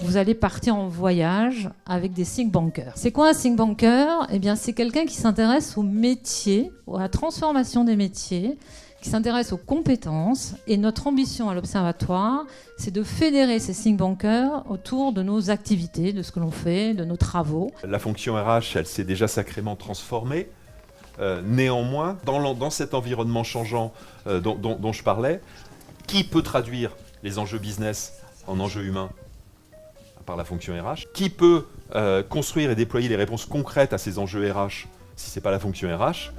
vous allez partir en voyage avec des think bankers. C'est quoi un think banker ? Eh bien, c'est quelqu'un qui s'intéresse aux métiers, à la transformation des métiers, qui s'intéresse aux compétences. Et notre ambition à l'Observatoire, c'est de fédérer ces think bankers autour de nos activités, de ce que l'on fait, de nos travaux. La fonction RH, elle s'est déjà sacrément transformée. Néanmoins, dans cet environnement changeant dont je parlais, qui peut traduire les enjeux business en enjeux humains à part la fonction RH ? Qui peut construire et déployer les réponses concrètes à ces enjeux RH si ce n'est pas la fonction RH ?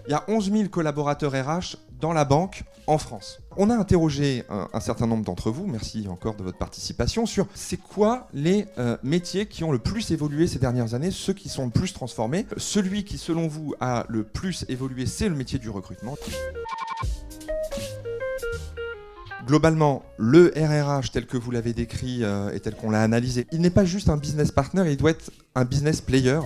Il y a 11 000 collaborateurs RH dans la banque en France. On a interrogé un certain nombre d'entre vous, merci encore de votre participation, sur c'est quoi les métiers qui ont le plus évolué ces dernières années, ceux qui sont le plus transformés. Celui qui, selon vous, a le plus évolué, c'est le métier du recrutement. Globalement, le RRH tel que vous l'avez décrit et tel qu'on l'a analysé, il n'est pas juste un business partner, il doit être un business player.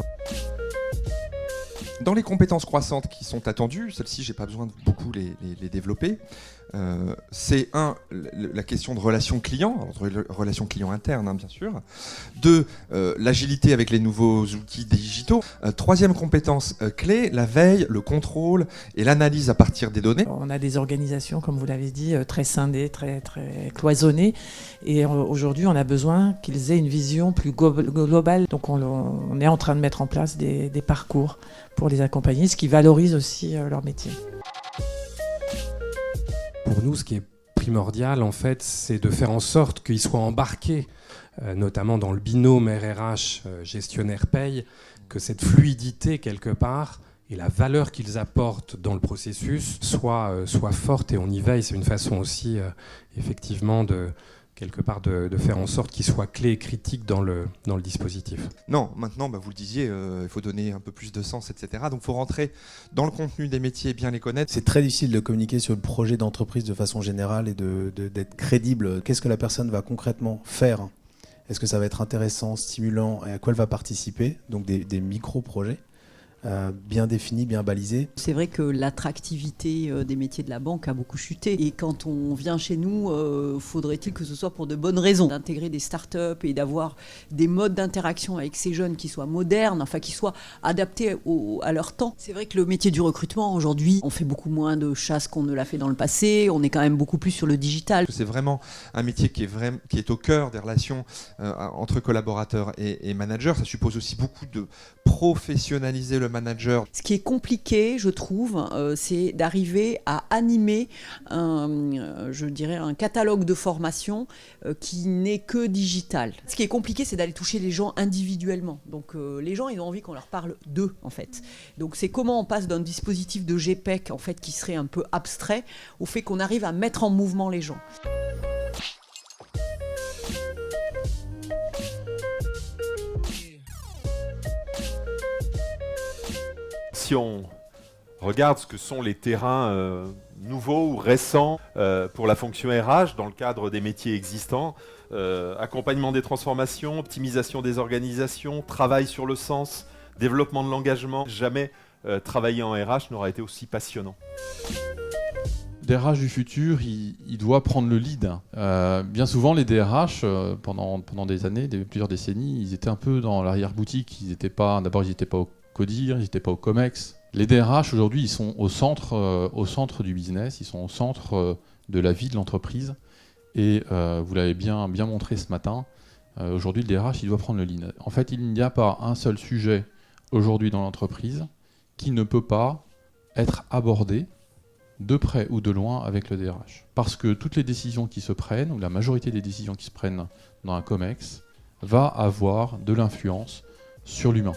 Dans les compétences croissantes qui sont attendues, celles-ci, j'ai pas besoin de beaucoup les développer, c'est la question de relations clients, relations clients internes, bien sûr. 2, l'agilité avec les nouveaux outils digitaux. 3e compétence clé, la veille, le contrôle et l'analyse à partir des données. On a des organisations, comme vous l'avez dit, très scindées, très cloisonnées. Et aujourd'hui, on a besoin qu'ils aient une vision plus globale. Donc on est en train de mettre en place des parcours pour les accompagner, ce qui valorise aussi leur métier. Pour nous, ce qui est primordial, en fait, c'est de faire en sorte qu'ils soient embarqués, notamment dans le binôme RRH gestionnaire-paye, que cette fluidité, quelque part, et la valeur qu'ils apportent dans le processus soit forte, et on y veille. C'est une façon aussi, effectivement, quelque part de faire en sorte qu'il soit clé et critique dans le dispositif. Non, maintenant, vous le disiez, il faut donner un peu plus de sens, etc. Donc il faut rentrer dans le contenu des métiers et bien les connaître. C'est très difficile de communiquer sur le projet d'entreprise de façon générale et d'être crédible. Qu'est-ce que la personne va concrètement faire ? Est-ce que ça va être intéressant, stimulant et à quoi elle va participer ? Donc des micro-projets. Bien défini, bien balisé. C'est vrai que l'attractivité des métiers de la banque a beaucoup chuté. Et quand on vient chez nous, faudrait-il que ce soit pour de bonnes raisons, d'intégrer des startups et d'avoir des modes d'interaction avec ces jeunes qui soient modernes, enfin qui soient adaptés à leur temps. C'est vrai que le métier du recrutement, aujourd'hui, on fait beaucoup moins de chasse qu'on ne l'a fait dans le passé. On est quand même beaucoup plus sur le digital. C'est vraiment un métier qui est au cœur des relations entre collaborateurs et managers. Ça suppose aussi beaucoup de professionnaliser le manager. Ce qui est compliqué, je trouve, c'est d'arriver à animer un catalogue de formation qui n'est que digital. Ce qui est compliqué, c'est d'aller toucher les gens individuellement. Donc les gens, ils ont envie qu'on leur parle d'eux, en fait. Donc c'est comment on passe d'un dispositif de GPEC, en fait, qui serait un peu abstrait, au fait qu'on arrive à mettre en mouvement les gens. Si on regarde ce que sont les terrains nouveaux ou récents pour la fonction RH dans le cadre des métiers existants, accompagnement des transformations, optimisation des organisations, travail sur le sens, développement de l'engagement, jamais travailler en RH n'aura été aussi passionnant. DRH du futur, il doit prendre le lead. Bien souvent, les DRH, pendant des années, plusieurs décennies, ils étaient un peu dans l'arrière-boutique. D'abord, ils n'étaient pas au CODIR, ils n'étaient pas au COMEX. Les DRH, aujourd'hui, ils sont au centre du business, ils sont au centre de la vie de l'entreprise. Et vous l'avez bien montré ce matin, aujourd'hui, le DRH, il doit prendre le lead. En fait, il n'y a pas un seul sujet aujourd'hui dans l'entreprise qui ne peut pas être abordé de près ou de loin avec le DRH. Parce que toutes les décisions qui se prennent, ou la majorité des décisions qui se prennent dans un COMEX, va avoir de l'influence sur l'humain.